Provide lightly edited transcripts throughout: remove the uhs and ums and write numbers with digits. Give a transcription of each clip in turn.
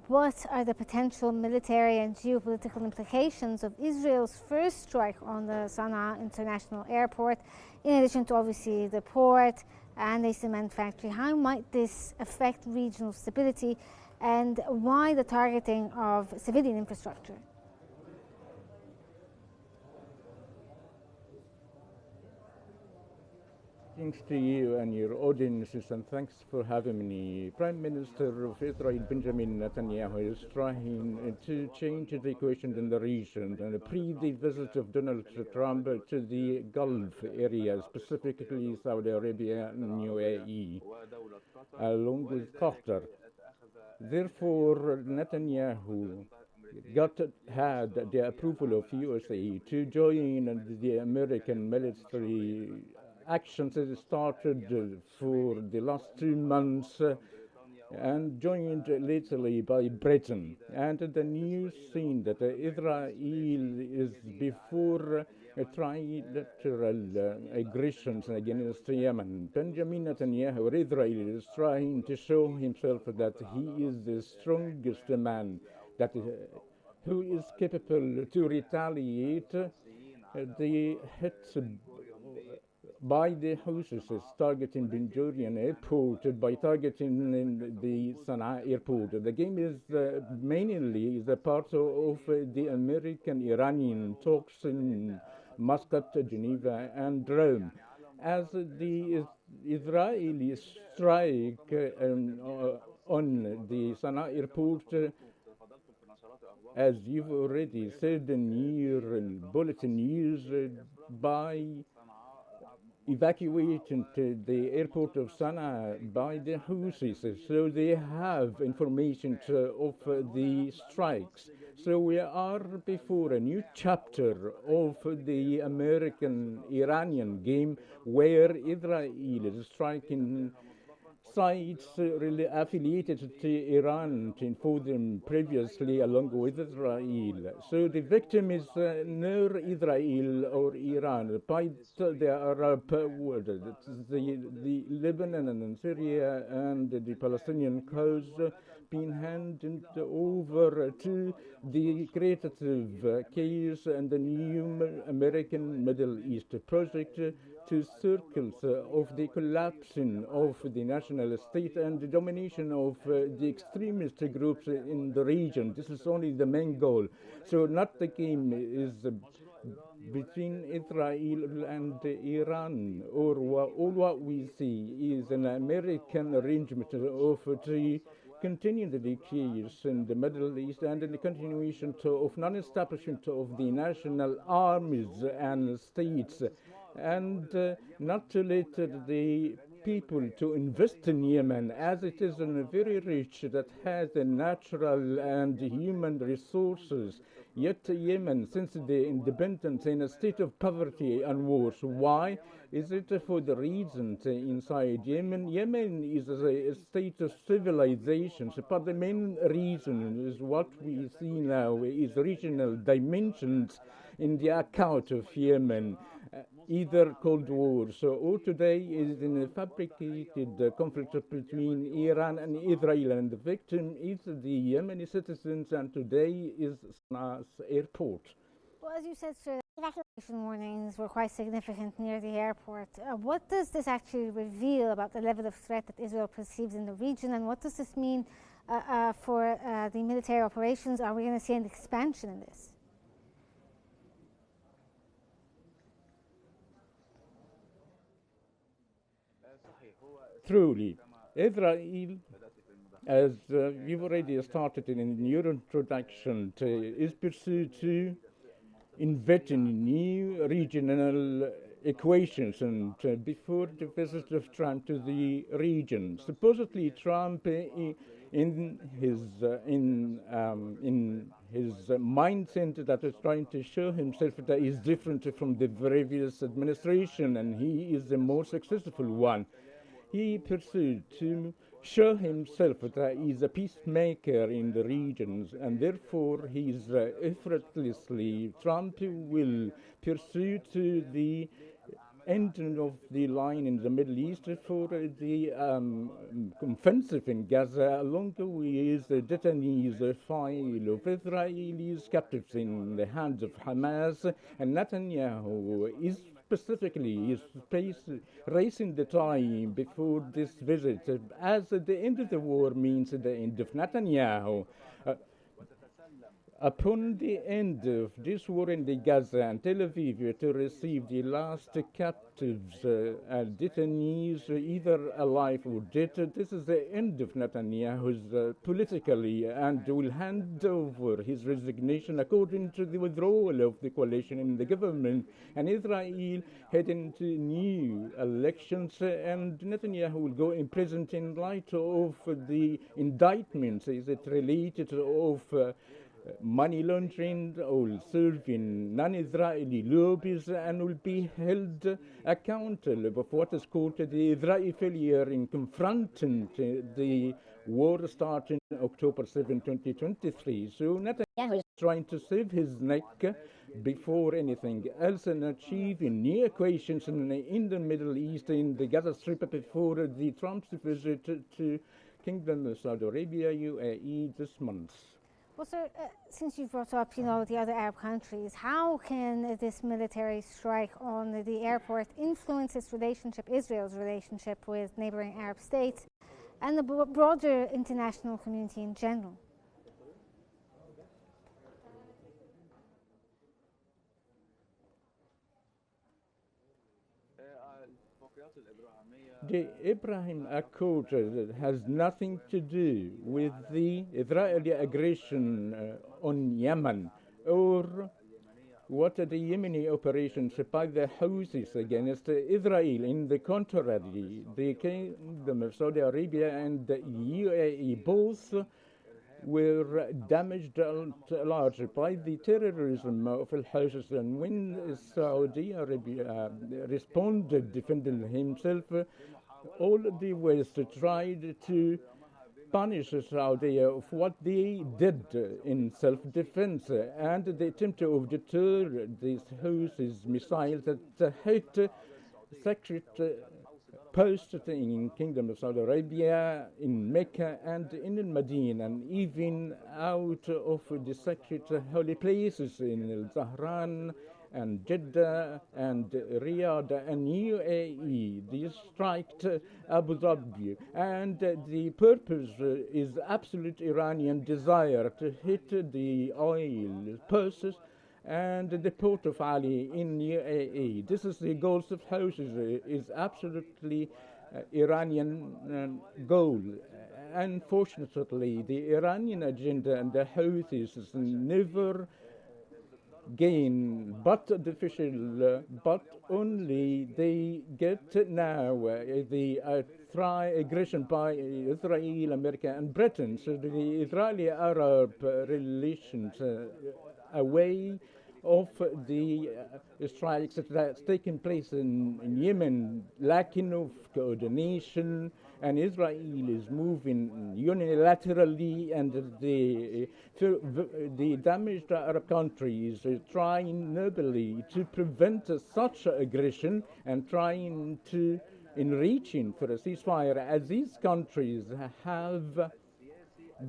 what are the potential military and geopolitical implications of Israel's first strike on the Sana'a International Airport, in addition to obviously the port and a cement factory? How might this affect regional stability, and why the targeting of civilian infrastructure? Thanks to you and your audiences, and thanks for having me. Prime Minister of Israel, Benjamin Netanyahu, is trying to change the equation in the region. And pre the visit of Donald Trump to the Gulf area, specifically Saudi Arabia and UAE, along with Qatar. Therefore, Netanyahu had the approval of USA to join the American military actions that started for the last 2 months and joined lately by Britain. And the news seen that Israel is before trilateral aggressions against Yemen. Benjamin Netanyahu, Israel, is trying to show himself that he is the strongest man who is capable to retaliate the hits by the Houthis targeting Ben Gurion Airport, by targeting the Sana'a Airport. The game is mainly a part of the American-Iranian talks in Muscat, Geneva, and Rome. As the Israeli strike on the Sana'a Airport, as you've already said in your bulletin news, by evacuating to the airport of Sana'a by the Houthis, so they have information of the strikes. So we are before a new chapter of the American-Iranian game, where Israel is striking sites really affiliated to Iran to inform them previously along with Israel. So the victim is neither Israel or Iran, but the Arab world. The Lebanon and Syria and the Palestinian cause being handed over to the creative case and the new American Middle East project to circles of the collapsing of the national state and the domination of the extremist groups in the region. This is only the main goal. So not the game is between Israel and Iran, or all what we see is an American arrangement of to continue the decrease in the Middle East and the continuation of non-establishment of the national armies and states, and not to let the people to invest in Yemen, as it is a very rich that has the natural and human resources. Yet Yemen, since the independence, in a state of poverty and wars. Why? Is it for the reasons inside Yemen? Yemen is a state of civilization, but the main reason is what we see now is regional dimensions in the account of Yemen. Either Cold War, or today is in a fabricated conflict between Iran and Israel, and the victim is the Yemeni citizens, and today is Sana'a's airport. Well, as you said, sir, evacuation warnings were quite significant near the airport. What does this actually reveal about the level of threat that Israel perceives in the region, and what does this mean for the military operations? Are we going to see an expansion in this? Truly, Israel, as you've already started in your introduction, is pursued to invent in new regional equations, and before the visit of Trump to the region, supposedly Trump in his mindset that is trying to show himself that he's different from the previous administration, and he is the more successful one. He pursued to show himself that he's a peacemaker in the regions, and therefore he's effortlessly Trump will pursue to the end of the line in the Middle East for the offensive in Gaza, along with the detainees file of Israelis captives in the hands of Hamas, and Netanyahu is specifically racing the time before this visit, as the end of the war means the end of Netanyahu. Upon the end of this war in the Gaza and Tel Aviv to receive the last captives and detainees, either alive or dead, this is the end of Netanyahu's politically, and will hand over his resignation according to the withdrawal of the coalition in the government, and Israel heading to new elections, and Netanyahu will go in prison in light of the indictments. Is it related of money laundering, will serve in non-Israeli lobbies, and will be held accountable for what is called the Israeli failure in confronting the war starting October 7, 2023. So Netanyahu is trying to save his neck before anything else and achieving new equations in the Middle East, in the Gaza Strip, before the Trump's visit to Kingdom of Saudi Arabia, UAE, this month. Well, sir, since you brought up, the other Arab countries, how can this military strike on the airport influence Israel's relationship with neighboring Arab states and the broader international community in general? The Abraham Accord has nothing to do with the Israeli aggression on Yemen or what are the Yemeni operations by the Houthis against Israel. In the contrary, the Kingdom of Saudi Arabia and the UAE both were damaged large by the terrorism of Al-Houthis, and when Saudi Arabia responded, defending himself, all the West tried to punish Saudi of what they did in self-defense, and the attempt to deter these Houthis missiles that hit secret posts in Kingdom of Saudi Arabia, in Mecca and in Medina, and even out of the sacred holy places in Al-Zahran and Jeddah and Riyadh and UAE. They striked Abu Dhabi, and the purpose is absolute Iranian desire to hit the oil purses and the port of Ali in UAE. This is the goals of Houthis, is absolutely Iranian goal. Unfortunately, the Iranian agenda and the Houthis never gain but artificial, but only they get now the aggression by Israel, America, and Britain. So the Israeli-Arab relations away of the strikes that's taken place in Yemen, lacking of coordination, and Israel is moving unilaterally, and the damaged Arab countries are trying nobly to prevent such aggression and trying to in reaching for a ceasefire, as these countries have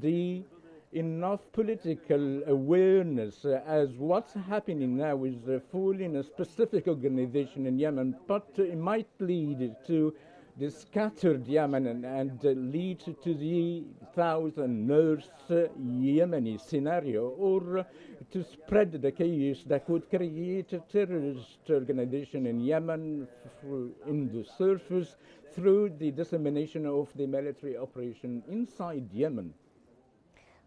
the enough political awareness as what's happening now is fooling a specific organization in Yemen, but it might lead to the scattered Yemen and lead to the 1,000-nurse Yemeni scenario, or to spread the chaos that could create a terrorist organization in Yemen in the surface through the dissemination of the military operation inside Yemen.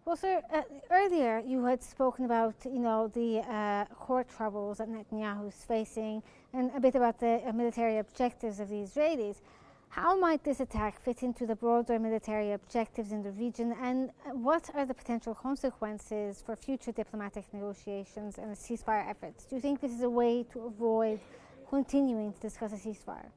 Well, sir, earlier you had spoken about, the court troubles that Netanyahu is facing, and a bit about the military objectives of the Israelis. How might this attack fit into the broader military objectives in the region, and what are the potential consequences for future diplomatic negotiations and ceasefire efforts? Do you think this is a way to avoid continuing to discuss a ceasefire?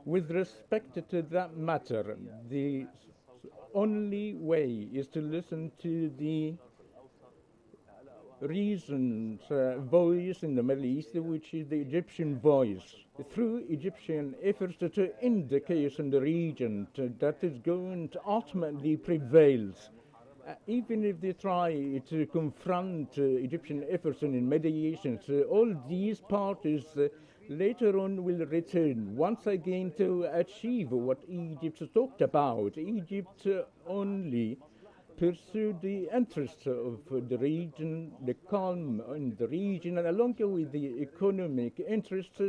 With respect to that matter, the only way is to listen to the recent voice in the Middle East, which is the Egyptian voice. Through Egyptian efforts to end the chaos in the region, that is going to ultimately prevail. Even if they try to confront Egyptian efforts in mediation, all these parties later on will return once again to achieve what Egypt talked about. Egypt only pursue the interests of the region, the calm in the region, and along with the economic interests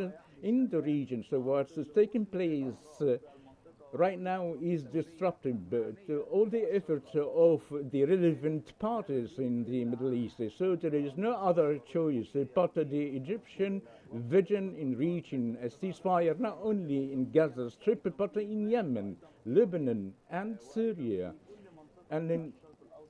in the region. So what's taking place right now is disruptive to all the efforts of the relevant parties in the Middle East. So there is no other choice but the Egyptian vision in reaching a ceasefire not only in Gaza Strip but in Yemen, Lebanon, and Syria. And in